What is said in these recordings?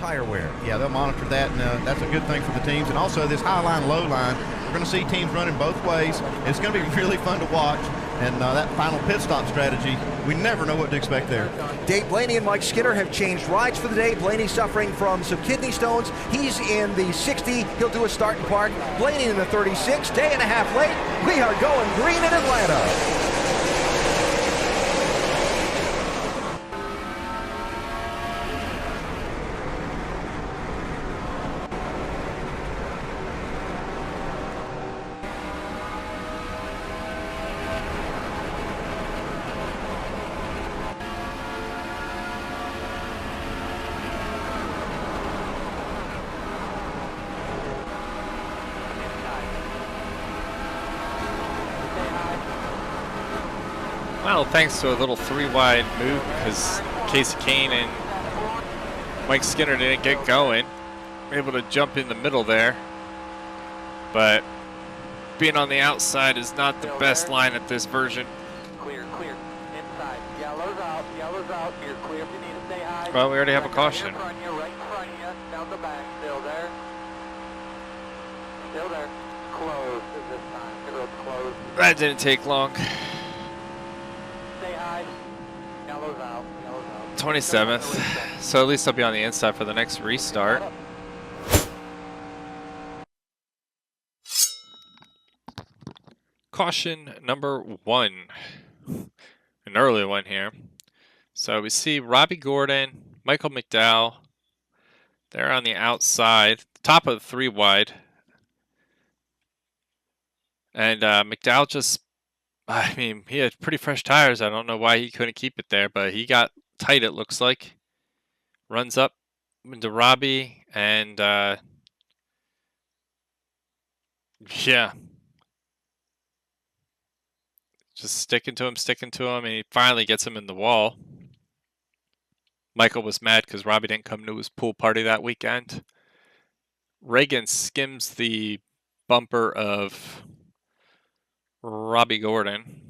tire wear. Yeah, they'll monitor that, and that's a good thing for the teams. And also this high line, low line, we're going to see teams running both ways. It's going to be really fun to watch. And that final pit stop strategy, we never know what to expect there. Dave Blaney and Mike Skinner have changed rides for the day. Blaney suffering from some kidney stones. He's in the 60. He'll do a start and park. Blaney in the 36. Day and a half late. We are going green in Atlanta. Well, thanks to a little three-wide move because Casey Kane and Mike Skinner didn't get going. Able to jump in the middle there. But being on the outside is not the best line at this version. Clear, clear. Inside. Yellow's out. You're clear if you need to stay high. Well, we already have a caution. Right in front of you, down the back. Still there. Still there. Closed this time. The road's closed. That didn't take long. 27th, so at least I'll be on the inside for the next restart. Caution number 1, an early one here. So we see Robbie Gordon, Michael McDowell. They're on the outside, top of the 3 wide. And McDowell just, I mean, he had pretty fresh tires. I don't know why he couldn't keep it there, but he got tight, it looks like. Runs up into Robbie, and yeah. Just sticking to him, and he finally gets him in the wall. Michael was mad because Robbie didn't come to his pool party that weekend. Reagan skims the bumper of Robbie Gordon.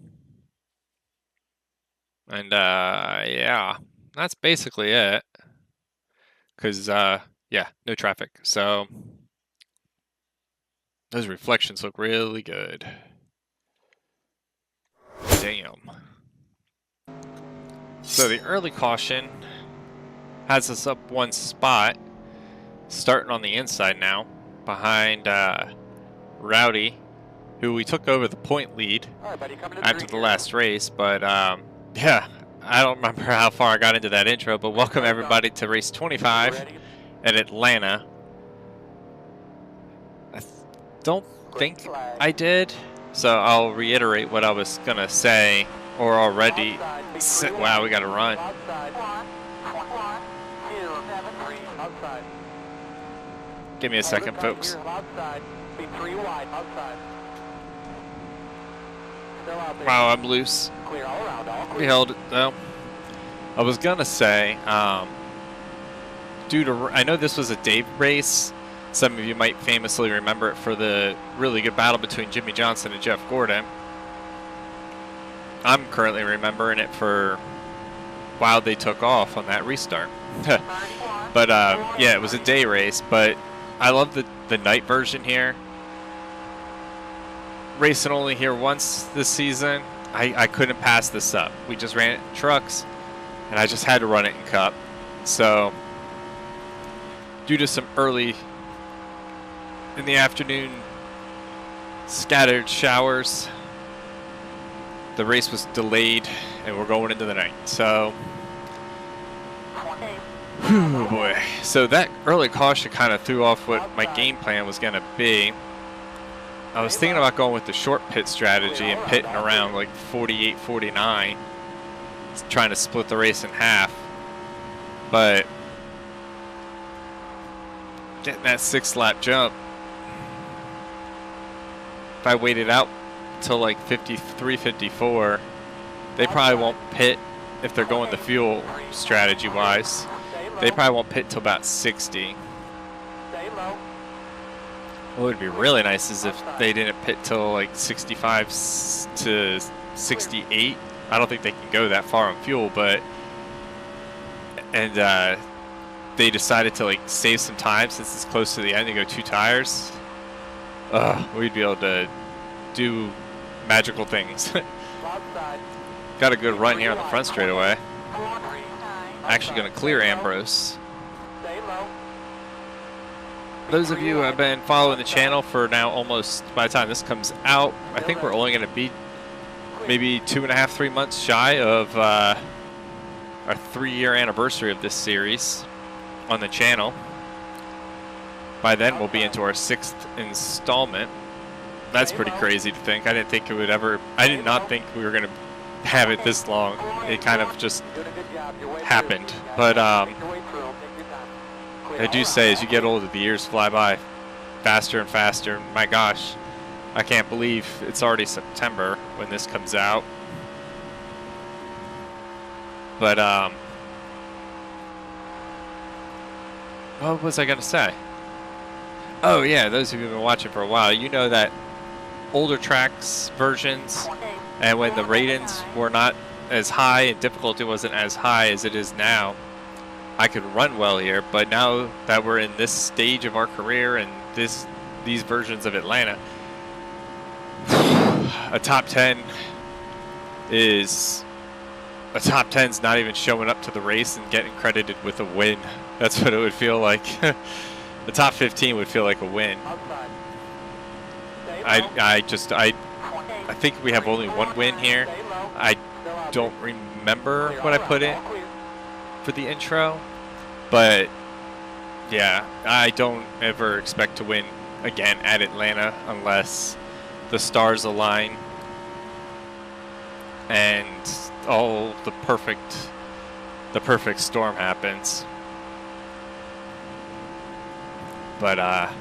And, yeah, that's basically it. Because, yeah, no traffic. So, those reflections look really good. Damn. So, the early caution has us up 1 spot. Starting on the inside now. Behind, Rowdy, who we took over the point lead after the last race. But, yeah, I don't remember how far I got into that intro, but welcome everybody to race 25 at Atlanta. I don't think I did, so I'll reiterate what I was going to say, or already. Wow, we got to run. Give me a second, folks. Wow, I'm loose. We held it though. I was gonna say, due to, I know this was a day race. Some of you might famously remember it for the really good battle between Jimmy Johnson and Jeff Gordon. I'm currently remembering it for while they took off on that restart. But yeah, it was a day race, but I love the night version here. Racing only here once this season, I couldn't pass this up. We just ran it in trucks, and I just had to run it in Cup. So, due to some early in the afternoon scattered showers, the race was delayed, and we're going into the night. So, oh boy. So that early caution kind of threw off what my game plan was going to be. I was thinking about going with the short pit strategy and pitting around like 48, 49, trying to split the race in half. But getting that 6-lap jump, if I waited out until like 53, 54, they probably won't pit if they're going the fuel strategy wise. They probably won't pit till about 60. What would be really nice is if they didn't pit till like 65 to 68. I don't think they can go that far on fuel, but and they decided to like save some time since it's close to the end and go 2 tires, we'd be able to do magical things. Got a good run here on the front straightaway. Actually going to clear Ambrose. Those of you who have been following the channel for now almost, by the time this comes out, I think we're only going to be maybe 2.5, 3 months shy of our 3-year anniversary of this series on the channel. By then we'll be into our 6th installment. That's pretty crazy to think. I didn't think it would ever, I did not think we were going to have it this long. It kind of just happened. But I do say, as you get older, the years fly by faster and faster. My gosh, I can't believe it's already September when this comes out. But what was I gonna say? Oh yeah, those of you who've been watching for a while, you know that older tracks versions, and when the ratings were not as high and difficulty wasn't as high as it is now, I could run well here. But now that we're in this stage of our career and these versions of Atlanta, a top 10 is a top 10's not even showing up to the race and getting credited with a win. That's what it would feel like. The top 15 would feel like a win. I think we have only 1 win here. I don't remember what I put in for the intro, but yeah, I don't ever expect to win again at Atlanta unless the stars align and all the perfect storm happens. But I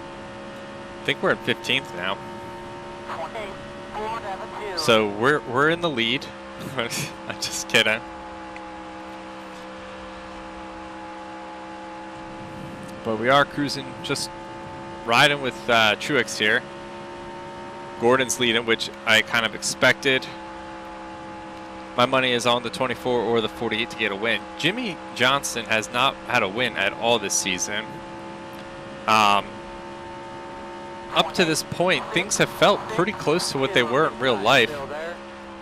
think we're in 15th now, so we're in the lead. I'm just kidding. But we are cruising, just riding with Truex here. Gordon's leading, which I kind of expected. My money is on the 24 or the 48 to get a win. Jimmy Johnson has not had a win at all this season. Up to this point, things have felt pretty close to what they were in real life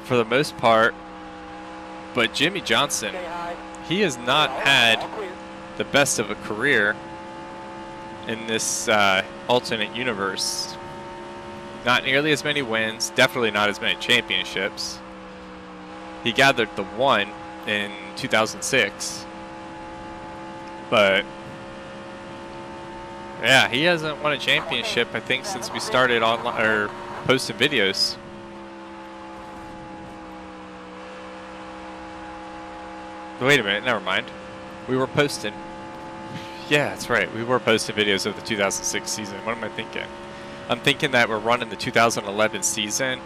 for the most part. But Jimmy Johnson, he has not had the best of a career in this alternate universe. Not nearly as many wins, definitely not as many championships. He gathered the 1 in 2006, but yeah, he hasn't won a championship, I think, since we started online or posting videos. Wait a minute, never mind. We were posting. Yeah, that's right. We were posting videos of the 2006 season. What am I thinking? I'm thinking that we're running the 2011 season,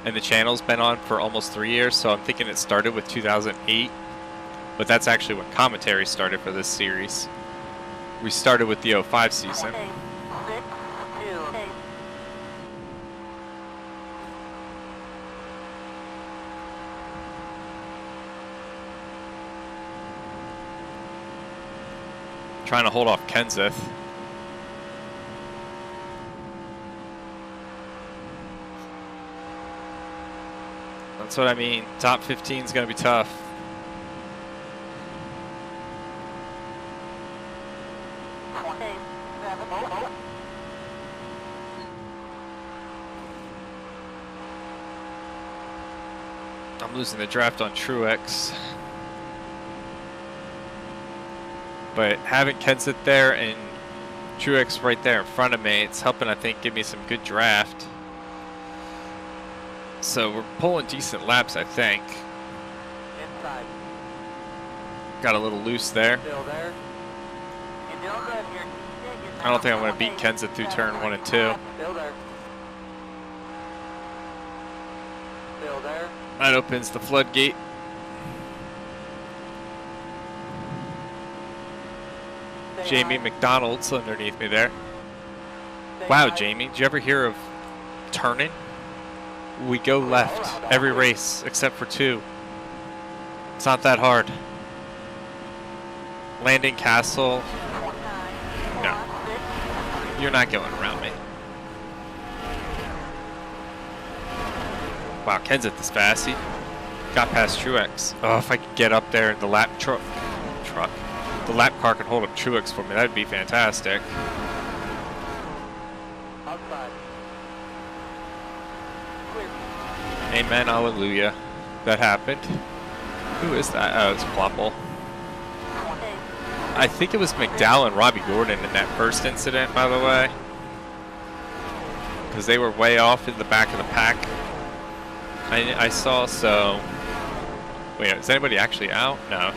and the channel's been on for almost 3 years, so I'm thinking it started with 2008, but that's actually when commentary started for this series. We started with the 05 season. Trying to hold off Kenseth. That's what I mean. Top 15 is going to be tough. I'm losing the draft on Truex. But having Kenseth there and Truex right there in front of me, it's helping, I think, give me some good draft. So we're pulling decent laps, I think. Inside. Got a little loose there. Still there. You're doing good here. I don't think I'm going to beat Kenseth through turn 1 and 2. Still there. Still there. That opens the floodgate. Jamie McDonald's underneath me there. Wow, Jamie, did you ever hear of turning? We go left every race except for 2. It's not that hard. landing Castle. No. You're not going around me. Wow, Ken's at this fast. He got past Truex. Oh, if I could get up there and the lap the lap car can hold up Truex for me, that'd be fantastic. Outside. Clear. Amen, hallelujah. That happened. Who is that? Oh, it's Plopple. I think it was McDowell and Robbie Gordon in that first incident, by the way. Because they were way off in the back of the pack. I saw, so... Wait, is anybody actually out? No.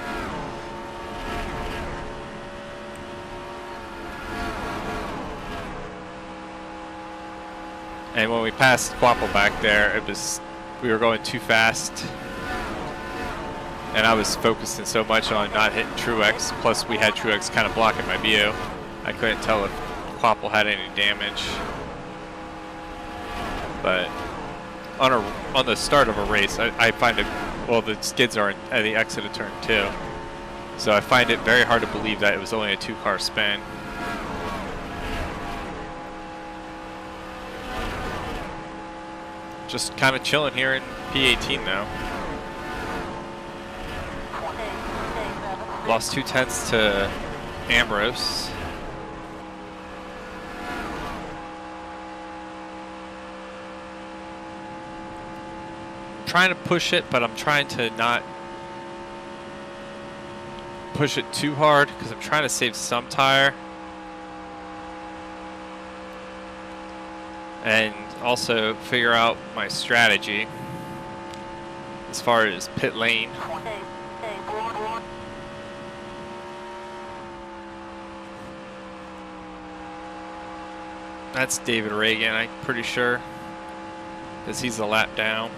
And when we passed Quapple back there, it was... We were going too fast. And I was focusing so much on not hitting Truex, plus we had Truex kind of blocking my view. I couldn't tell if Quapple had any damage. But on the start of a race, I find it, well, the skids are at the exit of turn 2. So I find it very hard to believe that it was only a 2-car spin. Just kind of chilling here in P18 though. Lost 2/10 to Ambrose. Trying to push it, but I'm trying to not push it too hard because I'm trying to save some tire. And also figure out my strategy as far as pit lane. That's David Reagan, I'm pretty sure, because he's a lap down.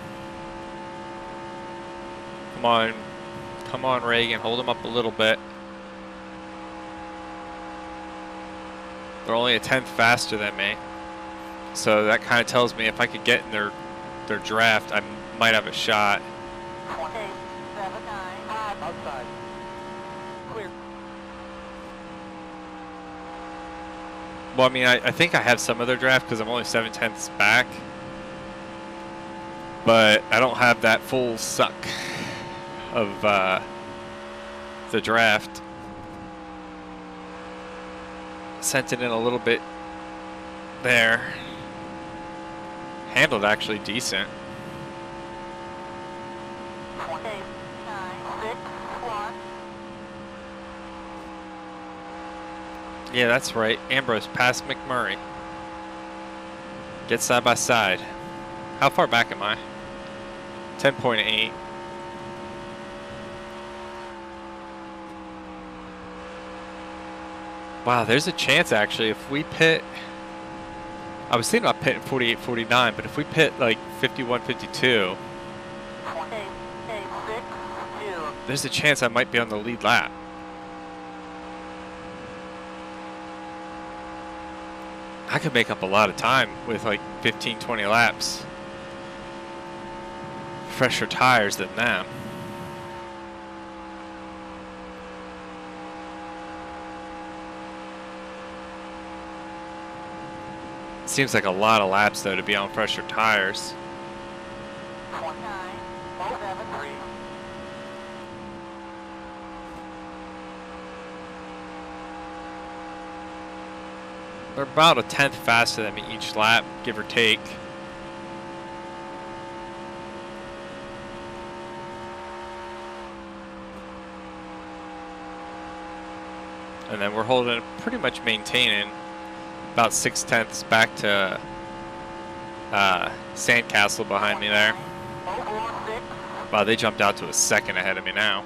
Come on, Reagan, hold him up a little bit. They're only a 10th faster than me, so that kind of tells me if I could get in their draft, I might have a shot. Outside. Clear. Well, I mean, I think I have some other draft because I'm only 7/10ths back, but I don't have that full suck of the draft. Sent it in a little bit there. Handled actually decent. 9, 6, 1. Yeah, that's right. Ambrose passed McMurray. Get side by side. How far back am I? 10.8. Wow, there's a chance actually if we pit. I was thinking about pitting 48, 49, but if we pit like 51, 52, there's a chance I might be on the lead lap. I could make up a lot of time with like 15, 20 laps. Fresher tires than them. Seems like a lot of laps though to be on fresher tires. 29.73. They're about a 10th faster than me each lap, give or take. And then we're holding, pretty much maintaining about 6/10ths back to Sandcastle behind me there. Wow, they jumped out to a second ahead of me now.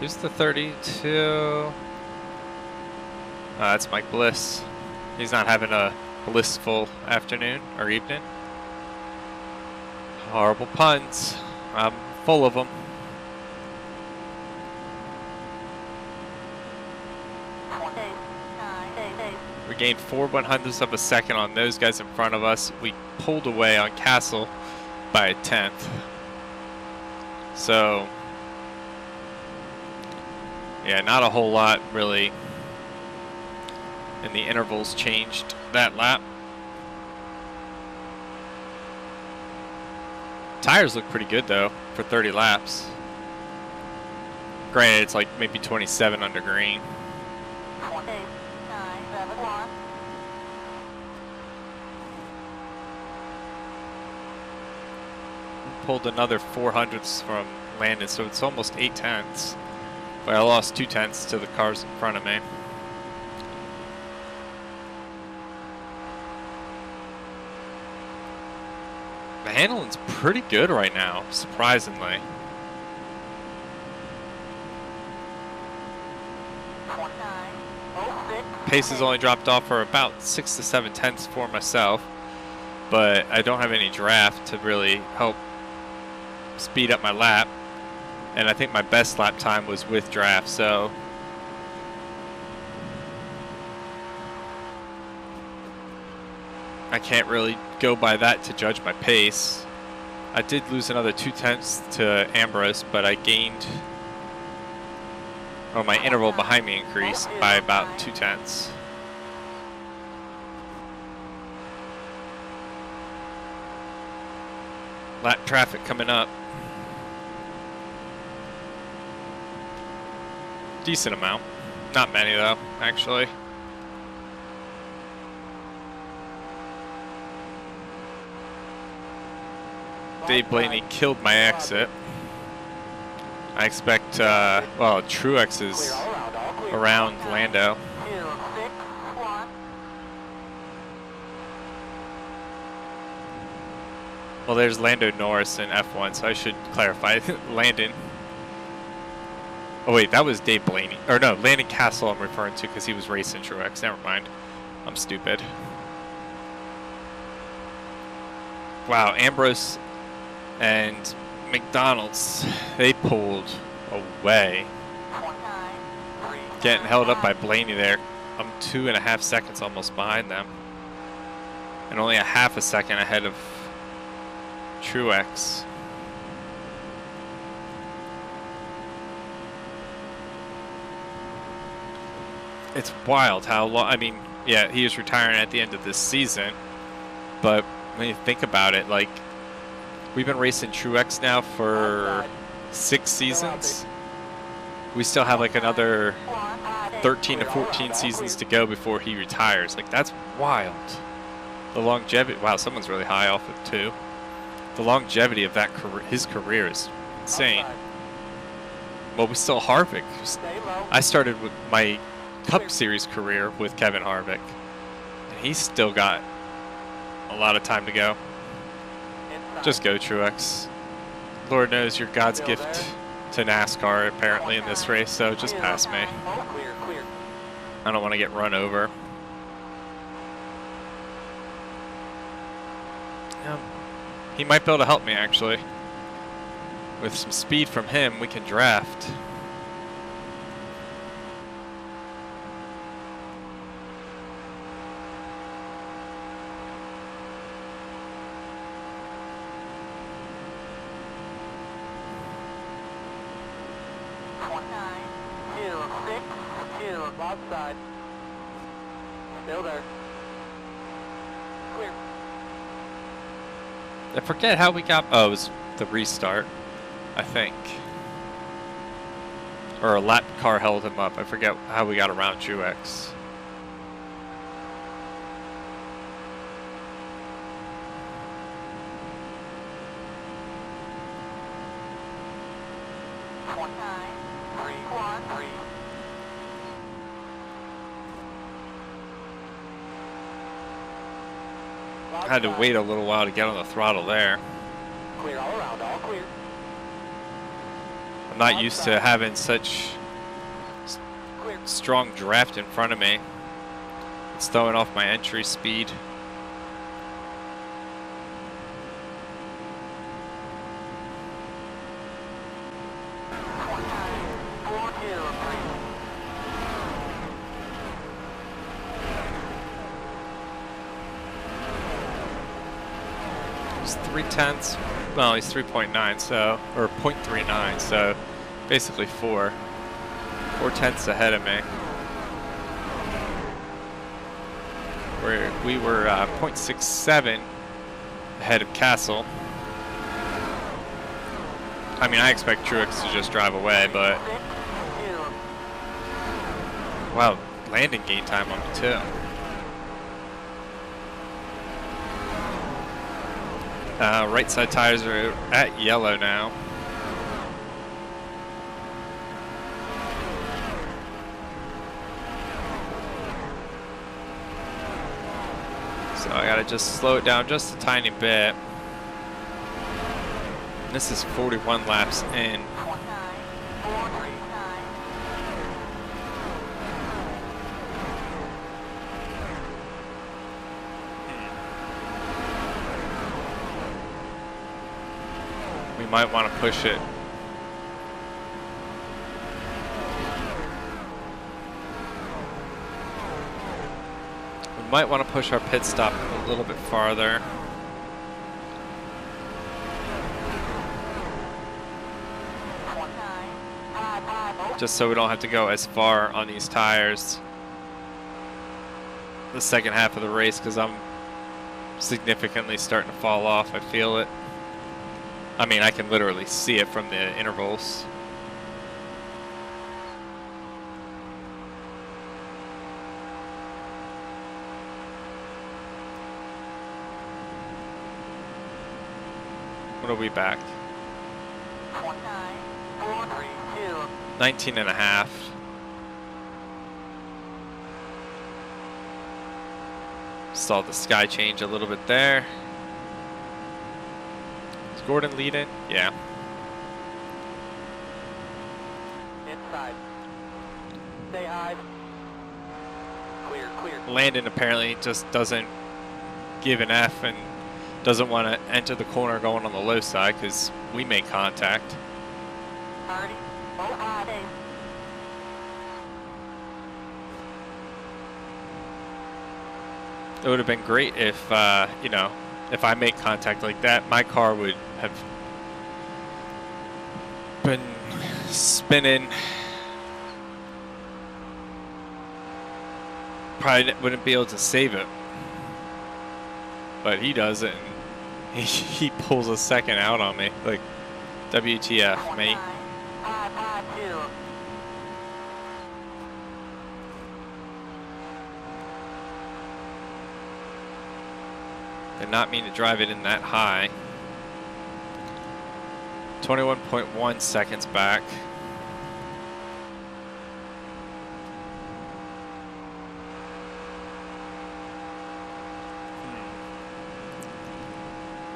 Who's the 32? That's Mike Bliss. He's not having a blissful afternoon or evening. Horrible puns. I'm full of them. We gained 4/100ths of a second on those guys in front of us. We pulled away on Castle by a 10th. So, yeah, not a whole lot really. And the intervals changed that lap. Tires look pretty good though for 30 laps. Granted, it's like maybe 27 under green. 2971. Pulled another 400ths from Landon, so it's almost 8 tenths. But I lost 2 tenths to the cars in front of me. The handling's pretty good right now, surprisingly. 2906. Pace has only dropped off for about 6 to 7 tenths for myself, but I don't have any draft to really help speed up my lap, and I think my best lap time was with draft, so I can't really go by that to judge my pace. I did lose another 2 tenths to Ambrose, but I gained, or my interval behind me increased by about 2 tenths. Lap traffic coming up. Decent amount. Not many though, actually. Dave Blaney killed my exit. I expect, well, Truex is around Lando. 261. Well, there's Lando Norris in F1, so I should clarify. Landon. Oh wait, that was Dave Blaney. Or no, Landon Castle I'm referring to because he was racing Truex. Never mind. I'm stupid. Wow, Ambrose and McDonald's, they pulled away. 29. Getting held up by Blaney there. I'm 2.5 seconds almost behind them. And only a half a second ahead of Truex. It's wild how long, I mean, yeah, he is retiring at the end of this season, but when you think about it, like, we've been racing Truex now for 6 seasons. We still have like another 13 to 14 seasons to go before he retires. Like, that's wild. The longevity, wow, someone's really high off it too. The longevity of that career, his career is insane. Well, we still Harvick. I started with my Cup Series career with Kevin Harvick, and he's still got a lot of time to go. Just go, Truex. Lord knows you're God's gift to NASCAR, apparently, in this race, so just pass me. Clear, clear. I don't want to get run over. He might be able to help me, actually. With some speed from him, we can draft. Outside. Still there. Clear. I forget how we got, oh, it was the restart, I think. Or a lap car held him up. I forget how we got around Truex. I had to wait a little while to get on the throttle there. Clear all around, all clear. I'm not used to having such Clear. strong draft in front of me. It's throwing off my entry speed. He's 0.3. Well, he's 3.9, so, or 0.39, so basically 4 tenths ahead of me. We were 0.67 ahead of Castle. I mean, I expect Truex to just drive away, but wow, landing gain time on me too. Right side tires are at yellow now. So I gotta just slow it down just a tiny bit. This is 41 laps in. We might want to push it. We might want to push our pit stop a little bit farther. Just so we don't have to go as far on these tires the second half of the race, because I'm significantly starting to fall off. I feel it. I mean, I can literally see it from the intervals. What are we back? 19 and a half. Saw the sky change a little bit there. Is Gordon leading? Yeah. Inside. Stay high. Clear, clear. Landon apparently just doesn't give an F and doesn't want to enter the corner going on the low side because we make contact. 30. It would have been great if, you know, if I make contact like that, my car would have been spinning. Probably wouldn't be able to save it. But he does it, and he pulls a second out on me. Like, WTF, mate. Did not mean to drive it in that high. 21.1 seconds back.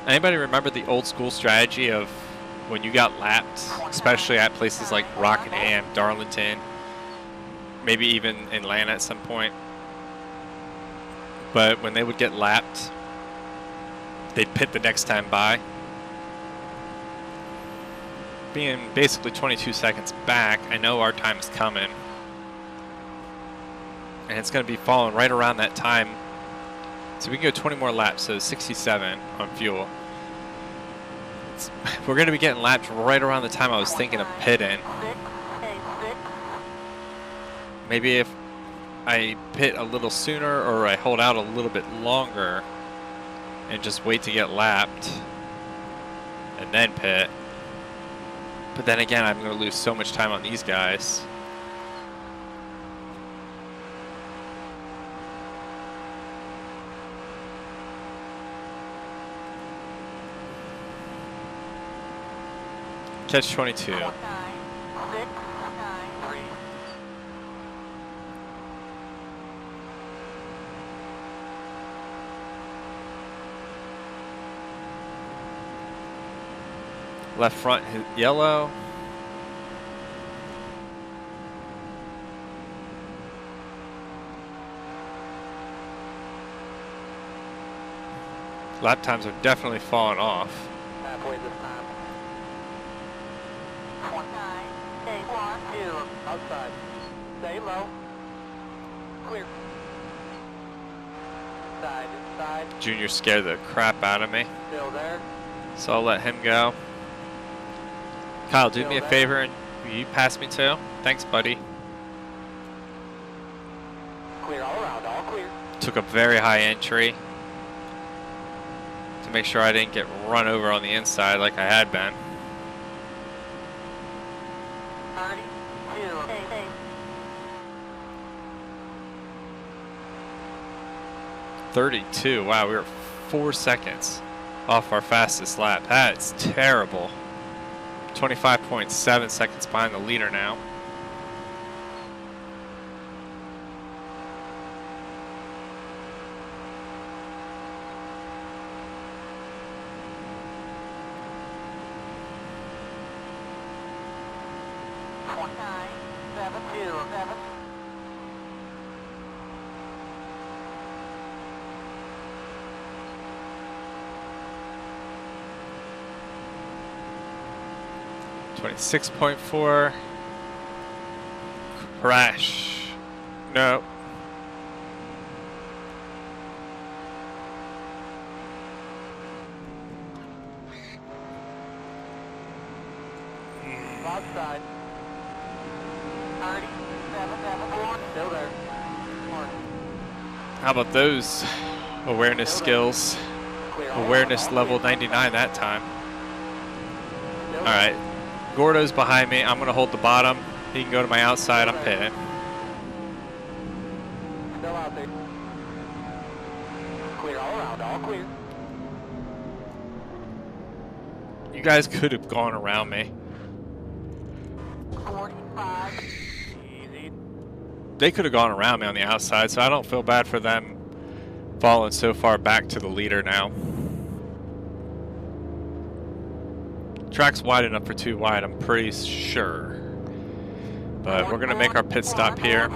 Anybody remember the old school strategy of when you got lapped, especially at places like Rockingham, Darlington, maybe even Atlanta at some point? But when they would get lapped, they'd pit the next time by. Being basically 22 seconds back, I know our time is coming. And it's going to be falling right around that time. So we can go 20 more laps, so 67 on fuel. We're going to be getting lapped right around the time I was thinking of pitting. Maybe if I pit a little sooner or I hold out a little bit longer and just wait to get lapped and then pit. But then again, I'm going to lose so much time on these guys. Catch 22. Left front hit yellow. Lap times are definitely falling off. Halfway this time. 2. Outside. Stay low. Clear. Inside. inside. Junior scared the crap out of me, Still there. so I'll let him go. Kyle, do me a favor and you pass me too? Thanks, buddy. Clear all around, all clear. Took a very high entry to make sure I didn't get run over on the inside like I had been. 32. Wow, we were 4 seconds off our fastest lap. That's terrible. 25.7 seconds behind the leader now. .4 crash. No. Outside. 37.4. Still there. How about those awareness skills? Awareness level 99 that time. All right. Gordo's behind me. I'm going to hold the bottom. He can go to my outside. I'm pitting. Still out there. Clear all around, all clear. You guys could have gone around me. 45. Easy. They could have gone around me on the outside, so I don't feel bad for them falling so far back to the leader now. Track's wide enough for 2 wide, I'm pretty sure. But we're going to make our pit stop here.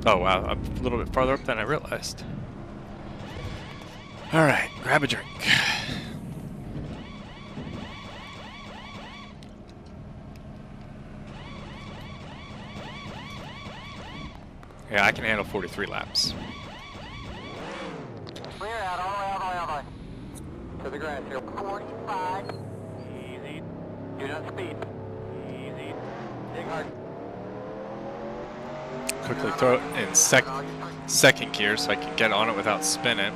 Oh, wow, I'm a little bit farther up than I realized. All right, grab a drink. Yeah, I can handle 43 laps. Clear out, all the way, all the way, all the way. To the grass here. 45. Easy. Do not speed. Easy. Dig hard. Quickly throw it in second gear so I can get on it without spinning.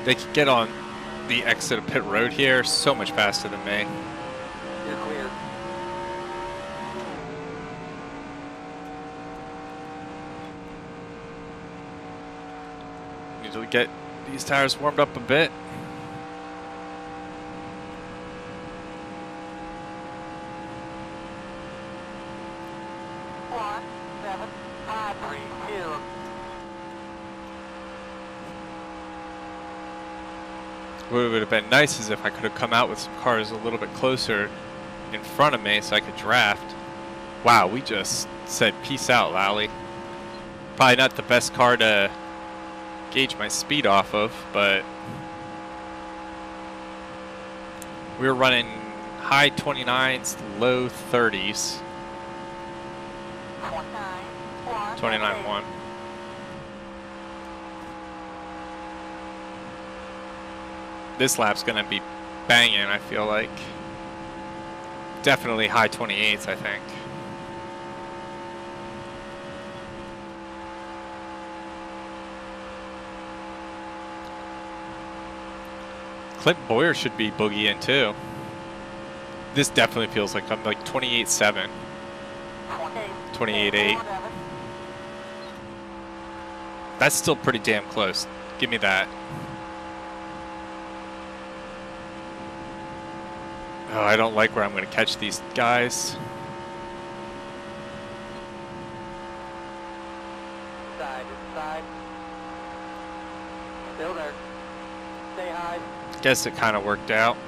They can get on the exit of pit road here so much faster than me. You're clear. Need to get these tires warmed up a bit. What would have been nice is if I could have come out with some cars a little bit closer in front of me so I could draft. Wow, we just said peace out, Lally. Probably not the best car to gauge my speed off of, but we were running high 29s, low 30s. 29.1. This lap's gonna be banging, I feel like. Definitely high 28s, I think. Clint Boyer should be boogieing too. This definitely feels like I'm like 28.7. 28.8. That's still pretty damn close. Give me that. Oh, I don't like where I'm going to catch these guys. Inside. Still there. Stay high. Guess it kind of worked out.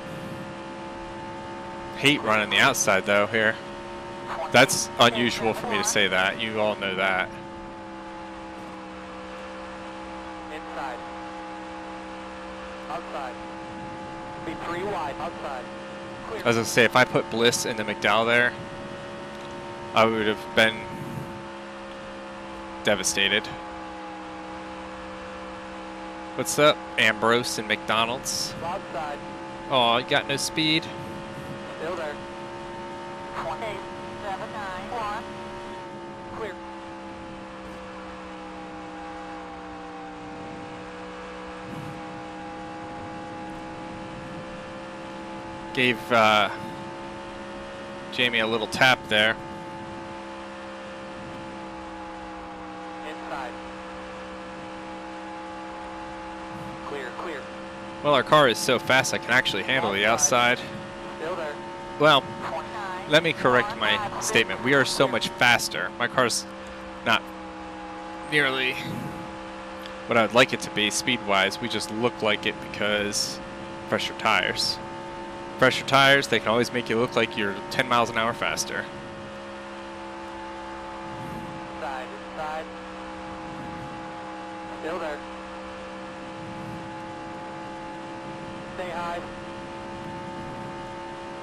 Hate running the outside though here. That's unusual for me to say that. You all know that. Inside. Outside. Be 3 wide. Outside. I was going to say, if I put Bliss into McDowell there, I would have been devastated. What's up, Ambrose and McDonald's? Broadside. Oh, you got no speed? Still there. 28791. Clear. Gave Jamie a little tap there. Inside. Clear, clear. Well, our car is so fast I can actually handle the outside. Still there. Well, 29. let me correct my statement. We are so much faster. My car's not nearly what I would like it to be speed-wise. We just look like it because pressure tires. Pressure tires, they can always make you look like you're 10 miles an hour faster. Inside, inside. Still there. Stay high.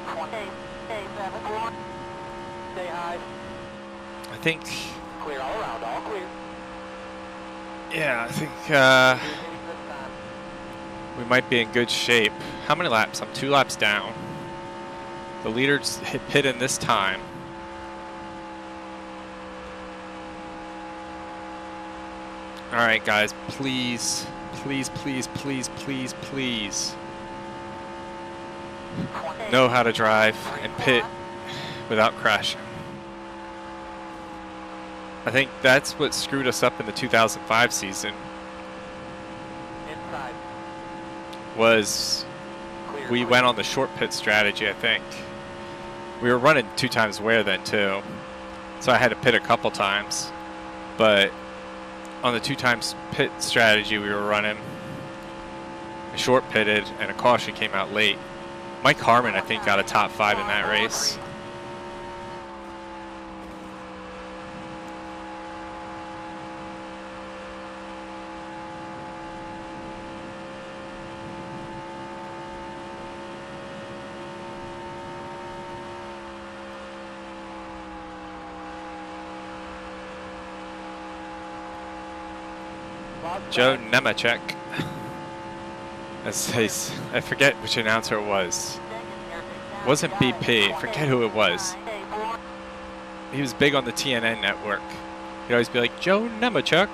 2871. Stay high. I think, Clear all around, all clear. yeah, I think You're hitting this time. we might be in good shape. How many laps? I'm 2 laps down. The leader's hit pit in this time. All right, guys, please, please, please, please, please, please know how to drive and pit without crashing. I think that's what screwed us up in the 2005 season. Inside. Was Clear. we clear. went on the short pit strategy, I think. We were running 2 times wear then too, so I had to pit a couple times. But on the 2 times pit strategy we were running, I short pitted and a caution came out late. Mike Harmon, I think, got a top 5 in that race. Joe Nemechek. I forget which announcer it was. It wasn't BP. I forget who it was. He was big on the TNN network. He'd always be like, Joe Nemechek.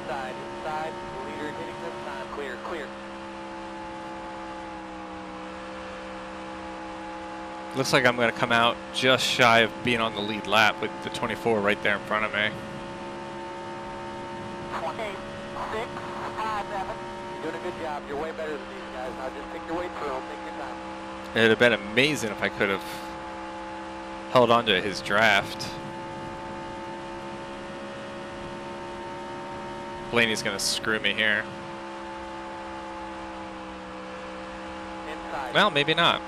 Inside, inside. Leader hitting this time. Clear, clear. Looks like I'm going to come out just shy of being on the lead lap with the 24 right there in front of me. 2657. You're doing a good job. You're way better than these guys. Now just pick your way through. Take your time. It would have been amazing if I could have held on to his draft. Blaney's going to screw me here. Inside. Well, maybe not.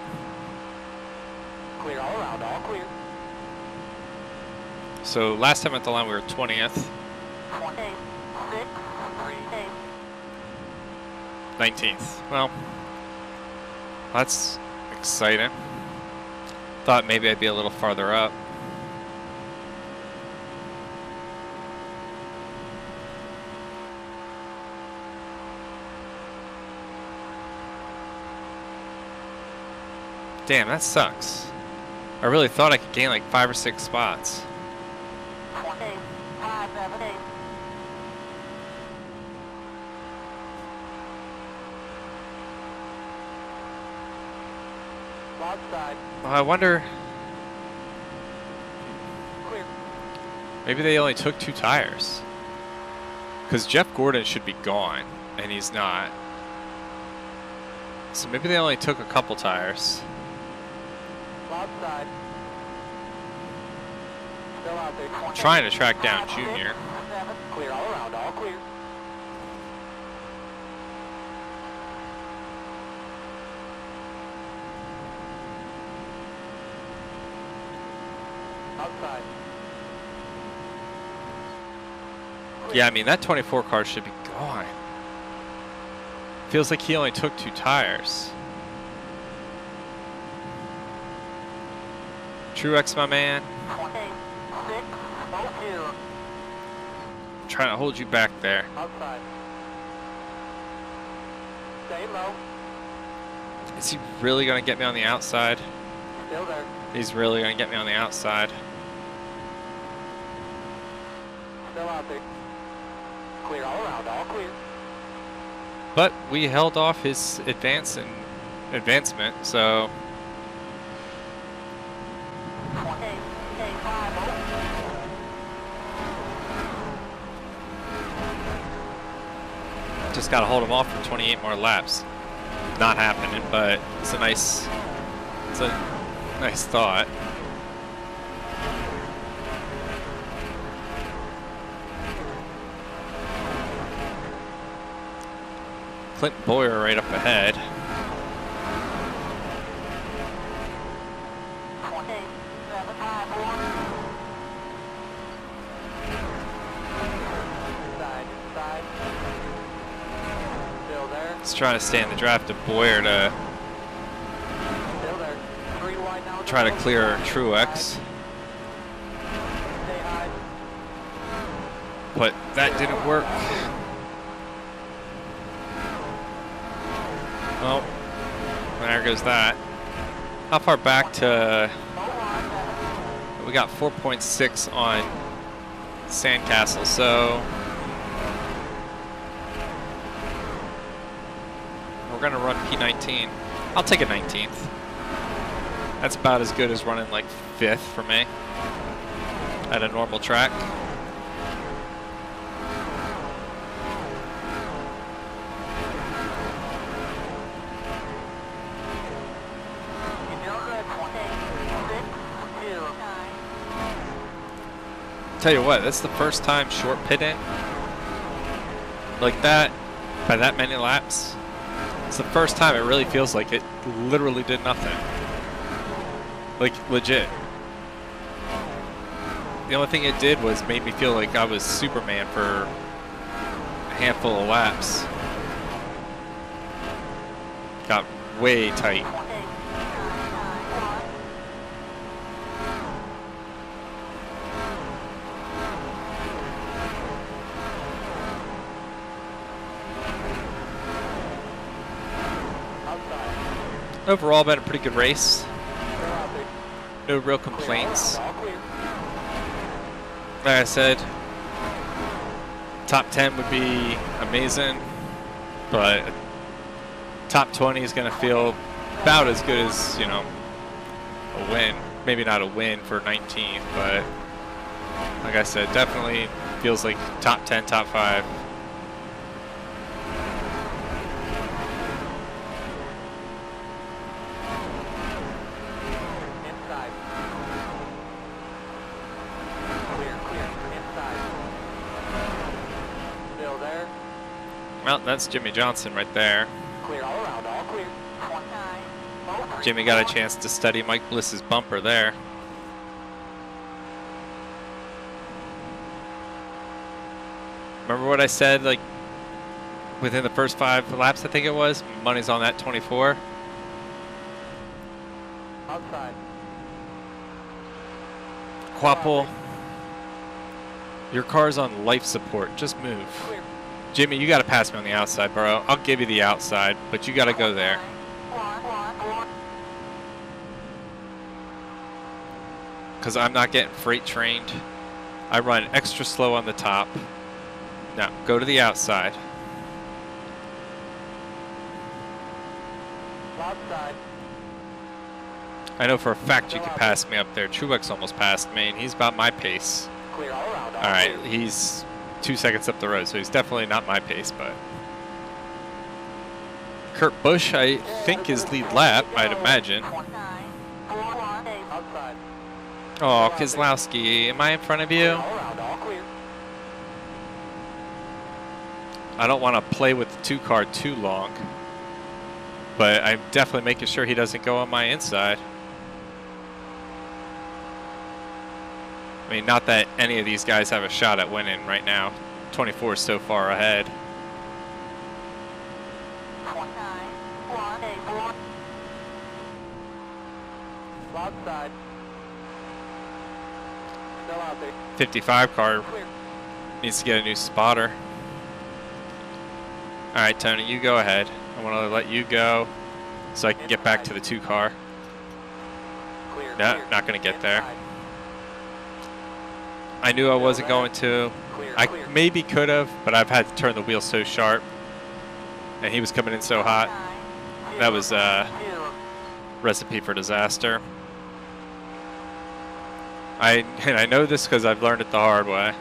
Clear all around. All clear. So last time at the line we were 20th, 2638. 19th. Well, that's exciting. Thought maybe I'd be a little farther up. Damn, that sucks. I really thought I could gain like 5 or 6 spots. 28578. Broadside. Well, I wonder, Clear. maybe they only took 2 tires. Because Jeff Gordon should be gone, and he's not. So maybe they only took a couple tires. Broadside. Still out there. Trying to track down Junior. 7. Clear all around. All clear. Outside. Yeah, I mean, that 24 car should be gone. Feels like he only took 2 tires. Truex, my man. 26.02. Trying to hold you back there. Outside. Stay low. Is he really going to get me on the outside? Still there. He's really going to get me on the outside. Still out there. Clear all around. All clear. But we held off his advancement, so 28.5. just got to hold him off for 28 more laps. Not happening, but it's a nice thought. Clint Boyer right up ahead. 27.54. Inside. Still there. He's trying to stay in the draft of Boyer to Still there. 3 wide now. try to clear Truex, Stay high. but that didn't work. Oh, there goes that. How far back to... We got 4.6 on Sandcastle, so we're gonna run P19. I'll take a 19th. That's about as good as running like 5th for me at a normal track. Tell you what, that's the first time short pit in like that by that many laps. It's the first time it really feels like it literally did nothing. Like legit. The only thing it did was made me feel like I was Superman for a handful of laps. Got way tight. Overall, been a pretty good race. No real complaints. Like I said, top 10 would be amazing, but top 20 is going to feel about as good as, you know, a win. Maybe not a win for 19th, but like I said, definitely feels like top 10, top 5. Well, that's Jimmy Johnson right there. Clear all around, all clear. 29. Jimmy got a chance to study Mike Bliss's bumper there. Remember what I said, like, within the first 5 laps, I think it was? Money's on that 24. Outside. Quapple, your car's on life support. Just move. Clear. Jimmy, you got to pass me on the outside, bro. I'll give you the outside, but you got to go there. Because I'm not getting freight trained. I run extra slow on the top. Now, go to the outside. Outside. I know for a fact you can pass me up there. Truex almost passed me, and he's about my pace. Clear all around. All right, he's 2 seconds up the road, so he's definitely not my pace, but Kurt Busch, I think, is lead lap, I'd imagine. Outside. Oh, Keselowski, am I in front of you? All around, all clear. I don't want to play with the 2 car too long, but I'm definitely making sure he doesn't go on my inside. I mean, not that any of these guys have a shot at winning right now. 24 is so far ahead. 29. Outside. Still out there. 55 car Clear. needs to get a new spotter. All right, Tony, you go ahead. I want to let you go so I can get back to the 2 car. Clear. No, Clear. not going to get there. Inside. I knew I wasn't going to. Clear. I Clear. maybe could have, but I've had to turn the wheel so sharp, and he was coming in so hot. That was a recipe for disaster. And I know this because I've learned it the hard way.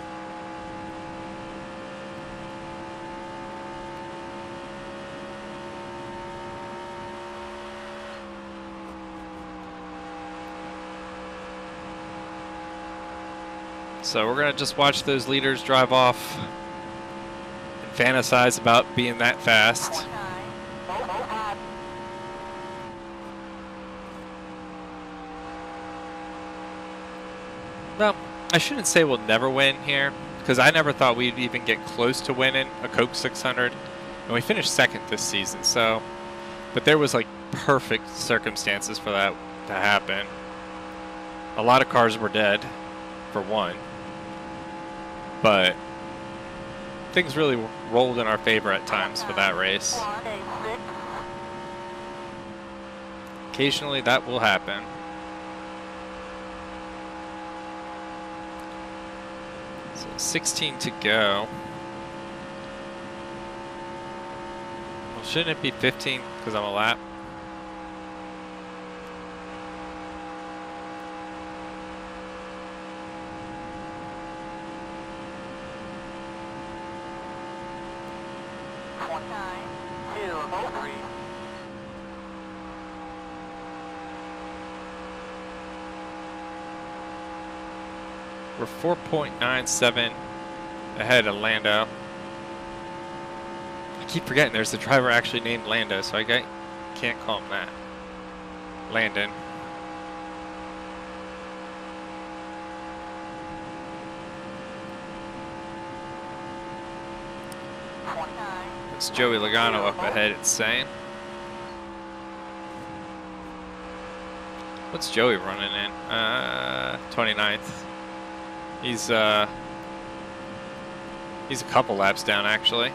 So we're gonna just watch those leaders drive off and fantasize about being that fast. Well, I shouldn't say we'll never win here, because I never thought we'd even get close to winning a Coke 600, and we finished 2nd this season. So, but there was like perfect circumstances for that to happen. A lot of cars were dead, for one. But things really rolled in our favor at times for that race. Occasionally that will happen. So 16 to go. Well, shouldn't it be 15 because I'm a lap? We're 4.97 ahead of Lando. I keep forgetting there's a driver actually named Lando, so I can't call him that. Landon. It's Joey Logano up ahead, it's saying. What's Joey running in? 29th. He's a couple laps down, actually.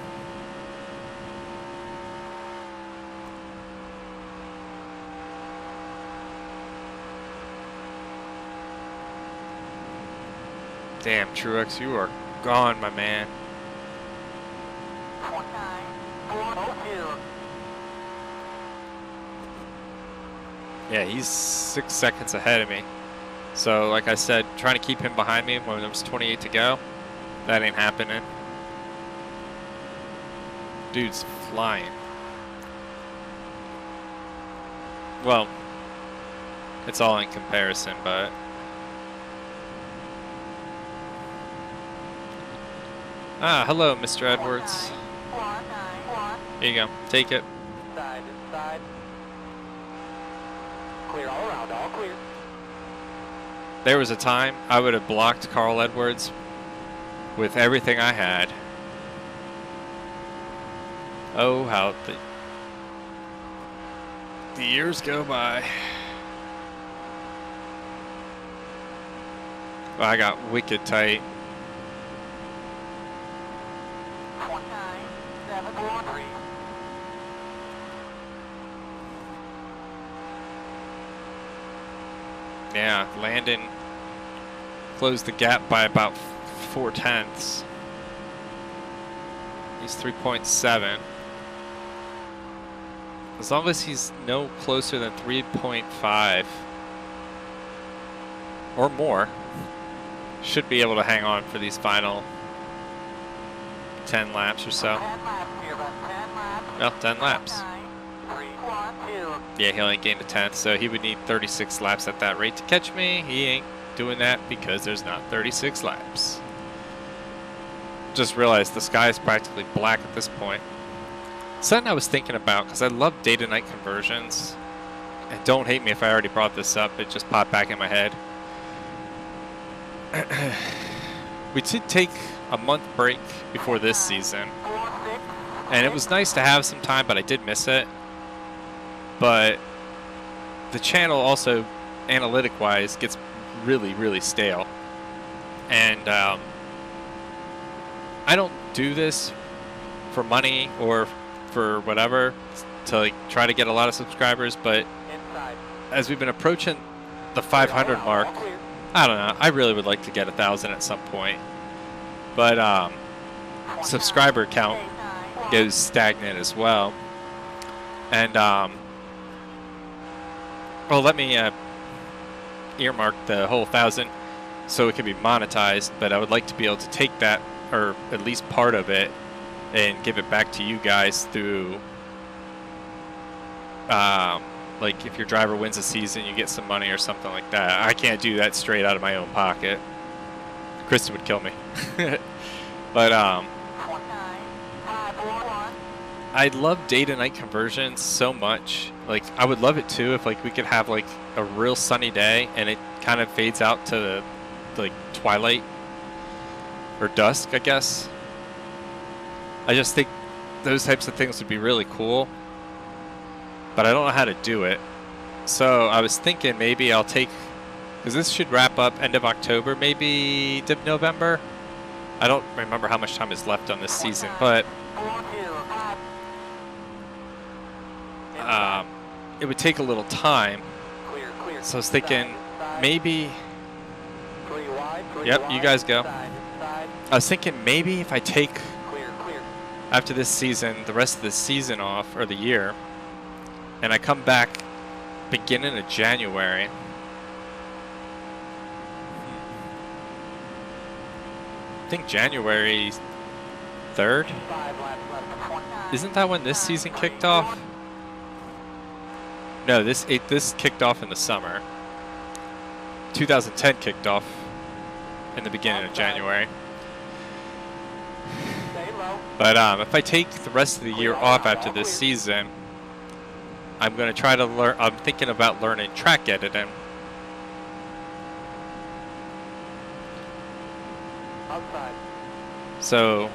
Damn, Truex, you are gone, my man. Yeah, he's 6 seconds ahead of me. So, like I said, trying to keep him behind me when there's 28 to go, that ain't happening. Dude's flying. Well, it's all in comparison, but... Ah, hello, Mr. Edwards. Here you go. Take it. Inside, inside. Clear all around, all clear. There was a time I would have blocked Carl Edwards with everything I had. Oh, how the years go by. Well, I got wicked tight. 29.743. Yeah, Landon closed the gap by about 4/10. He's 3.7. As long as he's no closer than 3.5 or more, should be able to hang on for these final 10 laps or so. 10 laps here, about 10 laps. Well, 10 laps. 3, 1, 2. Yeah, he only gained a 10th, so he would need 36 laps at that rate to catch me. He ain't doing that because there's not 36 laps. Just realized the sky is practically black at this point. Something I was thinking about, because I love day to night conversions, and don't hate me if I already brought this up, it just popped back in my head. We did take a month break before this season, and it was nice to have some time, but I did miss it. But the channel also, analytic-wise, gets really, really stale. And I don't do this for money or for whatever to like try to get a lot of subscribers, but as we've been approaching the 500 mark, I don't know, I really would like to get 1,000 at some point. But subscriber count goes stagnant as well. And well, let me earmark the whole 1,000 so it can be monetized, but I would like to be able to take that, or at least part of it, and give it back to you guys through like if your driver wins a season, you get some money or something like that. I can't do that straight out of my own pocket. Kristen would kill me. But I love day to night conversions so much. Like I would love it too if like we could have like a real sunny day and it kind of fades out to like twilight or dusk, I guess. I just think those types of things would be really cool, but I don't know how to do it. So I was thinking maybe I'll take, because this should wrap up end of October, maybe November. I don't remember how much time is left on this season, but it would take a little time. So I was thinking maybe, yep, you guys go. I was thinking maybe if I take, after this season, the rest of the season off, or the year, and I come back beginning of January. I think January 3rd? Isn't that when this season kicked off? No, this kicked off in the summer. 2010 kicked off in the beginning of January. But if I take the rest of the year off after this season, I'm going to try to learn. I'm thinking about learning track editing. So,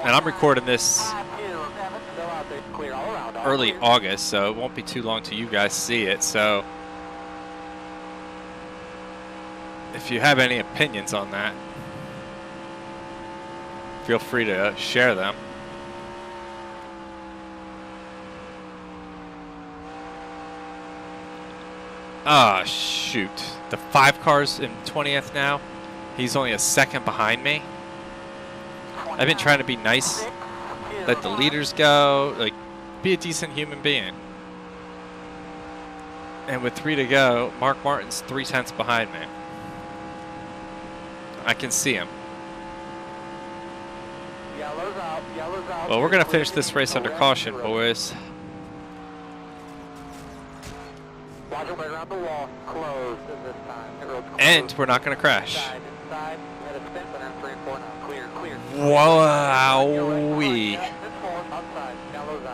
and I'm recording this early August, so it won't be too long till you guys see it. So, if you have any opinions on that, feel free to share them. Ah, shoot. The 5 cars in 20th now. He's only a second behind me. I've been trying to be nice. Let the leaders go. Like, be a decent human being. And with 3 to go, Mark Martin's 3/10 behind me. I can see him. Well, we're going to finish this race under caution, boys. And we're not going to crash. Wowee.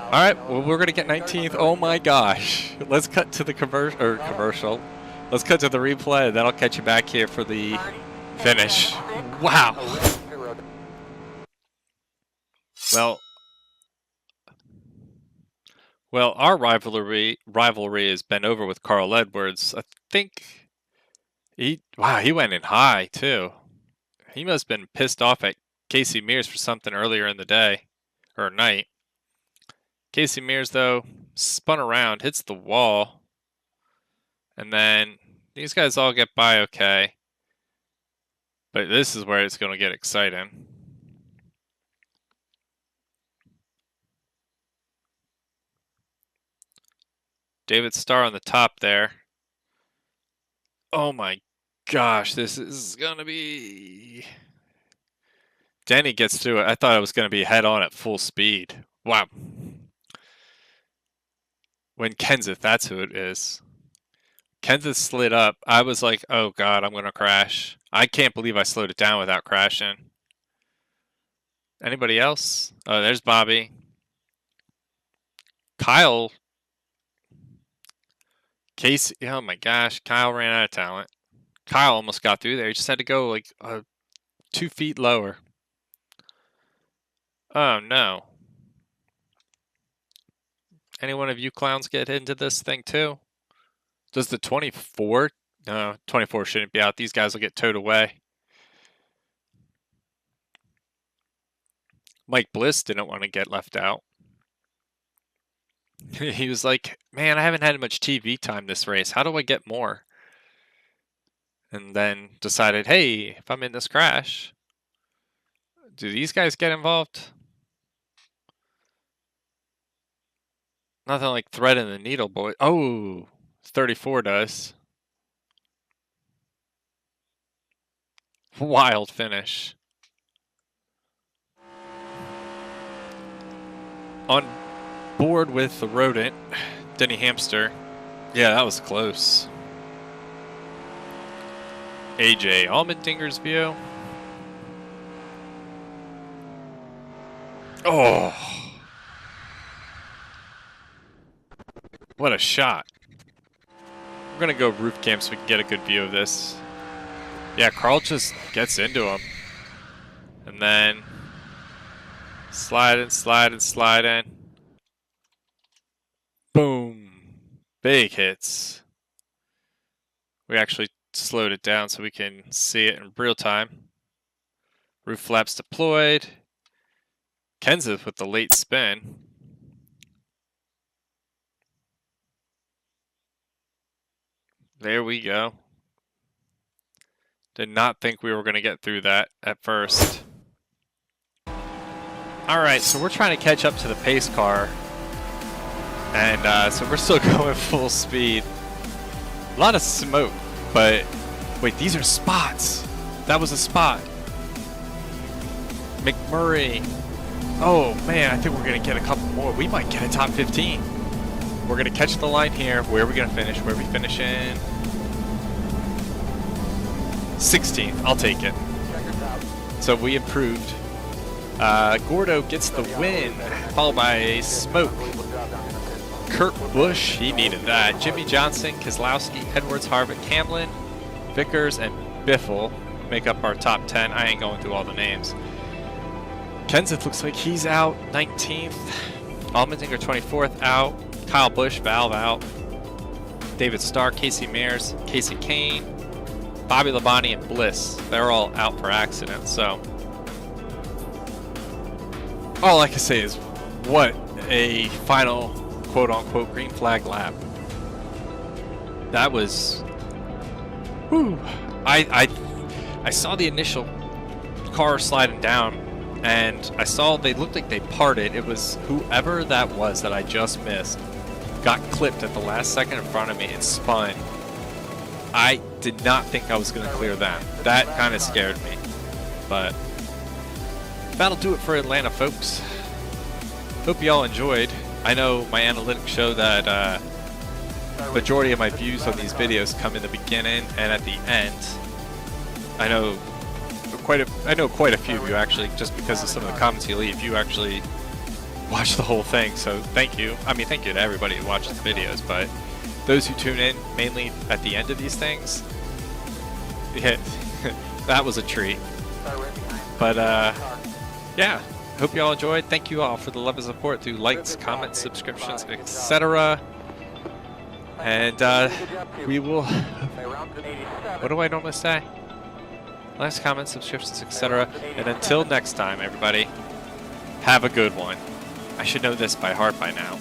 Alright, well, we're going to get 19th. Oh my gosh. Let's cut to the commercial. Let's cut to the replay, and then I'll catch you back here for the finish. Wow. Well, our rivalry has been over with Carl Edwards. I think he went in high too. He must have been pissed off at Casey Mears for something earlier in the day or night. Casey Mears though spun around, hits the wall, and then these guys all get by okay. But this is where it's going to get exciting. David Starr on the top there. Oh my gosh, this is going to be... Denny gets through it. I thought it was going to be head on at full speed. Wow. When Kenseth, that's who it is. Kenseth slid up. I was like, oh God, I'm going to crash. I can't believe I slowed it down without crashing. Anybody else? Oh, there's Bobby. Kyle. Casey. Oh my gosh. Kyle ran out of talent. Kyle almost got through there. He just had to go like 2 feet lower. Oh no. Any one of you clowns get into this thing too? Does the 24? No, 24 shouldn't be out. These guys will get towed away. Mike Bliss didn't want to get left out. He was like, man, I haven't had much TV time this race. How do I get more? And then decided, hey, if I'm in this crash, do these guys get involved? Nothing like threading the needle, boy. Oh, 34 does. Wild finish. On board with the rodent, Denny Hamster. Yeah, that was close. AJ Allmendinger's view. Oh. What a shot. We're going to go roof cam so we can get a good view of this. Yeah, Carl just gets into him. And then slide in, slide in, slide in. Boom. Big hits. We actually slowed it down so we can see it in real time. Roof flaps deployed. Kenseth with the late spin. There we go. Did not think we were going to get through that at first. Alright, so we're trying to catch up to the pace car. And so we're still going full speed. A lot of smoke, but wait, these are spots. That was a spot. McMurray. Oh man, I think we're going to get a couple more. We might get a top 15. We're going to catch the line here. Where are we going to finish? Where are we finishing? 16th. I'll take it. So we improved. Gordo gets the win, followed by Smoke. Kurt Busch, he needed that. Jimmy Johnson, Keselowski, Edwards, Harvick, Hamlin, Vickers, and Biffle make up our top 10. I ain't going through all the names. Kenseth looks like he's out, 19th. Allmendinger, 24th, out. Kyle Busch, Valve out. David Starr, Casey Mears, Casey Kane, Bobby Labonte, and Bliss. They're all out for accidents, so all I can say is what a final quote-unquote green flag lap. That was, whew. I saw the initial car sliding down, and I saw they looked like they parted. It was whoever that was that I just missed got clipped at the last second in front of me and spun. I did not think I was going to clear them. That kind of scared me. But that'll do it for Atlanta, folks. Hope you all enjoyed. I know my analytics show that majority of my views on these videos come in the beginning and at the end. I know quite a few of you actually, just because of some of the comments you leave, you actually watch the whole thing. So thank you. I mean, thank you to everybody who watches the videos, but those who tune in mainly at the end of these things, yeah, that was a treat. But yeah, hope you all enjoyed. Thank you all for the love and support through likes, comments, subscriptions, etc. And we will, what do I normally say? Likes, comments, subscriptions, etc. And until next time, everybody, have a good one. I should know this by heart by now.